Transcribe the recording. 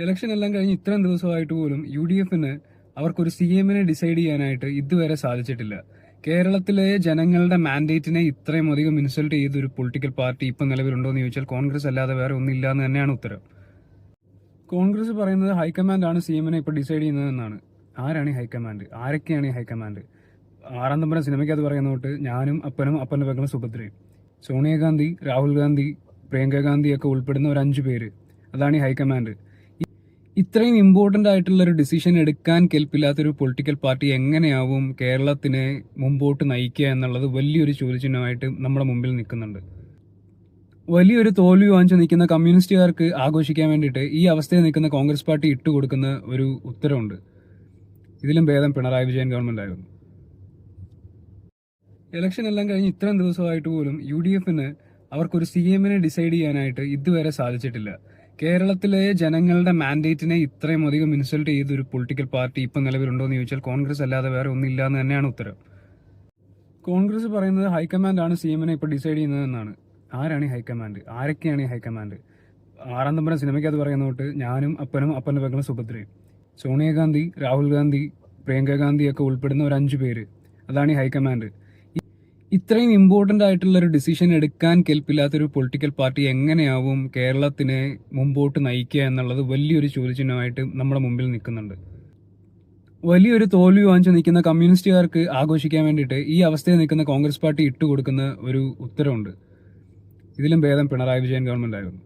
Election എല്ലാം കഴിഞ്ഞ് ഇത്രയും ദിവസമായിട്ട് പോലും UDFന് അവർക്കൊരു CM-നെ ഡിസൈഡ് ചെയ്യാനായിട്ട് ഇതുവരെ സാധിച്ചിട്ടില്ല. കേരളത്തിലെ ജനങ്ങളുടെ മാൻഡേറ്റിനെ ഇത്രയും അധികം ഇൻസൾട്ട് ചെയ്ത ഒരു പൊളിറ്റിക്കൽ പാർട്ടി ഇപ്പം നിലവിലുണ്ടോ എന്ന് ചോദിച്ചാൽ കോൺഗ്രസ് അല്ലാതെ വേറെ ഒന്നില്ല എന്ന് തന്നെയാണ് ഉത്തരം. കോൺഗ്രസ് പറയുന്നത് ഹൈക്കമാൻഡ് ആണ് CM-നെ ഇപ്പോൾ ഡിസൈഡ് ചെയ്യുന്നതെന്നാണ്. ആരാണ് ഈ ഹൈക്കമാൻഡ്? ആരൊക്കെയാണ് ഈ ഹൈക്കമാൻഡ്? ആറാം തമ്പുരാൻ സിനിമയ്ക്ക് അത് പറയുന്ന തൊട്ട് ഞാനും അപ്പനും അപ്പൻ്റെ പെങ്ങളും സുഭദ്രയും, സോണിയാഗാന്ധി, രാഹുൽ ഗാന്ധി, പ്രിയങ്ക ഗാന്ധി ഒക്കെ ഉൾപ്പെടുന്ന ഒരു 5 പേര്, അതാണ് ഈ ഹൈക്കമാൻഡ്. ഇത്രയും ഇമ്പോർട്ടൻ്റ് ആയിട്ടുള്ള ഒരു ഡിസിഷൻ എടുക്കാൻ കെൽപ്പില്ലാത്തൊരു പൊളിറ്റിക്കൽ പാർട്ടി എങ്ങനെയാവും കേരളത്തിനെ മുമ്പോട്ട് നയിക്കുക എന്നുള്ളത് വലിയൊരു ചോദ്യചിഹ്നമായിട്ട് നമ്മുടെ മുമ്പിൽ നിൽക്കുന്നുണ്ട്. വലിയൊരു തോൽവി വാങ്ങിച്ച് നിൽക്കുന്ന കമ്മ്യൂണിസ്റ്റുകാർക്ക് ആഘോഷിക്കാൻ വേണ്ടിയിട്ട് ഈ അവസ്ഥയിൽ നിൽക്കുന്ന കോൺഗ്രസ് പാർട്ടി ഇട്ടുകൊടുക്കുന്ന ഒരു ഉത്തരവുണ്ട്. ഇതിലും ഭേദം പിണറായി വിജയൻ ഗവൺമെന്റ് ആയിരുന്നു. ഇലക്ഷൻ എല്ലാം കഴിഞ്ഞ് ഇത്രയും ദിവസമായിട്ട് പോലും UDFന് അവർക്കൊരു CM-നെ ഡിസൈഡ് ചെയ്യാനായിട്ട് ഇതുവരെ സാധിച്ചിട്ടില്ല. കേരളത്തിലെ ജനങ്ങളുടെ മാൻഡേറ്റിനെ ഇത്രയും അധികം ഇൻസൾട്ട് ചെയ്ത ഒരു പൊളിറ്റിക്കൽ പാർട്ടി ഇപ്പം നിലവിലുണ്ടോ എന്ന് ചോദിച്ചാൽ കോൺഗ്രസ് അല്ലാതെ വേറെ ഒന്നില്ല എന്ന് തന്നെയാണ് ഉത്തരം. കോൺഗ്രസ് പറയുന്നത് ഹൈക്കമാൻഡ് ആണ് CM-നെ ഇപ്പോൾ ഡിസൈഡ് ചെയ്യുന്നതെന്നാണ്. ആരാണ് ഈ ഹൈക്കമാൻഡ്? ആരൊക്കെയാണ് ഈ ഹൈക്കമാൻഡ്? ആറാം തമ്പുരാൻ സിനിമയ്ക്ക് അത് പറയുന്ന തൊട്ട് ഞാനും അപ്പനും അപ്പൻ്റെ പെങ്ങളും സുഭദ്രയും, സോണിയാഗാന്ധി, രാഹുൽ ഗാന്ധി, പ്രിയങ്ക ഗാന്ധി ഒക്കെ ഉൾപ്പെടുന്ന ഒരു 5 പേര്, അതാണ് ഈ ഹൈക്കമാൻഡ്. ഇത്രയും ഇമ്പോർട്ടൻ്റ് ആയിട്ടുള്ള ഒരു ഡിസിഷൻ എടുക്കാൻ കെൽപ്പില്ലാത്തൊരു പൊളിറ്റിക്കൽ പാർട്ടി എങ്ങനെയാവും കേരളത്തിനെ മുമ്പോട്ട് നയിക്കുക എന്നുള്ളത് വലിയൊരു ചോദ്യചിഹ്നമായിട്ട് നമ്മുടെ മുമ്പിൽ നിൽക്കുന്നുണ്ട്. വലിയൊരു തോൽവി വാങ്ങിച്ച് നിൽക്കുന്ന കമ്മ്യൂണിസ്റ്റുകാർക്ക് ആഘോഷിക്കാൻ വേണ്ടിയിട്ട് ഈ അവസ്ഥയിൽ നിൽക്കുന്ന കോൺഗ്രസ് പാർട്ടി ഇട്ടുകൊടുക്കുന്ന ഒരു ഉത്തരവുണ്ട്. ഇതിലും ഭേദം പിണറായി വിജയൻ ഗവൺമെന്റ് ആയിരുന്നു.